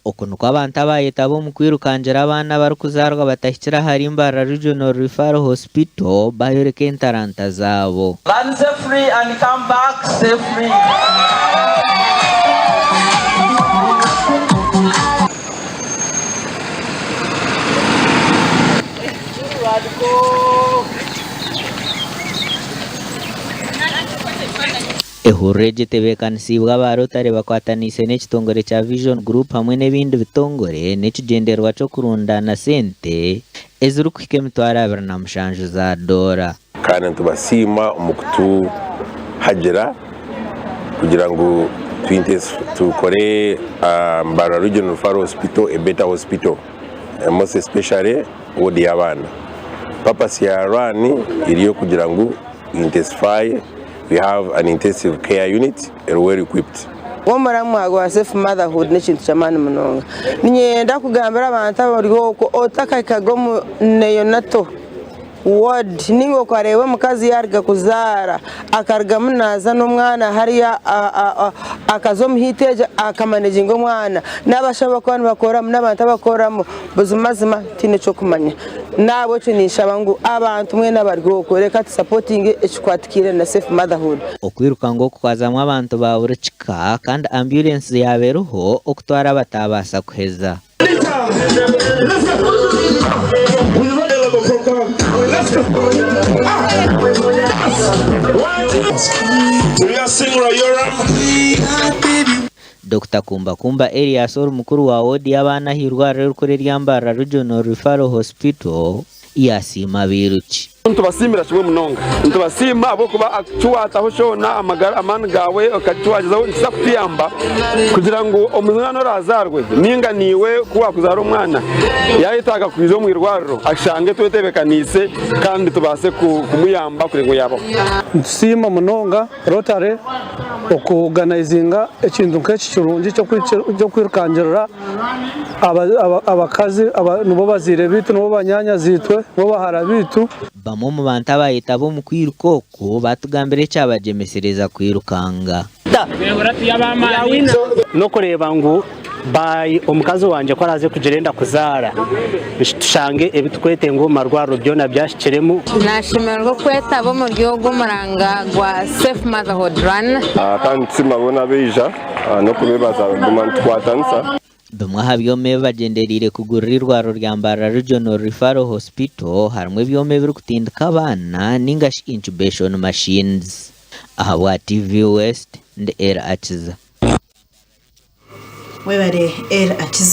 Okuno kw'abantu abayeta omukwirukangira abaana abarikuzaarwa batahikire ahari Mbarara Regional Referral Hospital bayoreka entaranta zaabo. Run safely and come back safely. Ehurire gitebeekanisibwa abarotare bakwatanise n'ekitongore kya Vision Group hamwe n'ebindi bitongore n'ekigendererwa ky'okurundana sente ezirikuhika $27,000 za doora. Kandi tubasiima omukutuhagira kugira ngu tukore Mbarara Regional Referral Hospital a better hospital, most especially wodi y'abaana. Purpose ya rwani iriyo kugira ngu intensify. We have an intensive care unit and well equipped. Omuramu agwa safe motherhood n'ekintu ky'amaani munonga. Ninyenda kugambira abantu abariho ko otakaikagomu neyonato ward ningo kwarewe omukazi yarga kuzaara akargamu naza n'omwana hariya akazomuhiteja akamanejinga omwana n'abashaba kwani bakoramu n'abantu abakoramu buzimazima tine cyo kumanya nabo cyo nishaba ngo abantu mwe n'abariho koreka supporting ekikwatikire na safe motherhood. Okwirukanga okukwazamu abantu ba buri kika kandi ambulance yabereho okutwara batabasa kuheza. Dr. Kumba Elias mukuru wa wodi y'abaana hirwara rukore rya Mbarara Regional Referral Hospital yasima biruki. Ntubasimira kimwe munonga ntubasima abo kuba actuataho shona amagara amani gawe okatwagizaho nsa kutiyamba kugira ngo omwana orazarwe ninga niwe kuba kuzara omwana yahitaga kwizo mu irwariro ashange twetebekanise kandi tubase kumuyamba kuri ngo yabo. Ntusima munonga rotare okuganizinga ekintu nk'eki kirungi cyo kwirukangira abakazi nubo bazire bitu nubo banyanya zitwe nubo bahara bitu. Bamwe mu bantu abayeta omukwiruka oku batugambire kyabajemesereza kwirukanga. No kureba ngu bai omukazi wanje ko araze kugerenda kuzaara bishange ebitwete ngo marwaro byona byashikiremu. Nashimerwa kweta abo mu ryogo muranga gwa safe motherhood run Kandi simabona beja no kubebaza dumantu kwatansa. Bamwe habyome bagenderire kugurira irwaro rya Mbarara Regional Referral Hospital harimo ibyome biri kutindika abana n'ingashi incubation machines. Aha wa TV West ndi Era Akiza. Webare Era Akiza.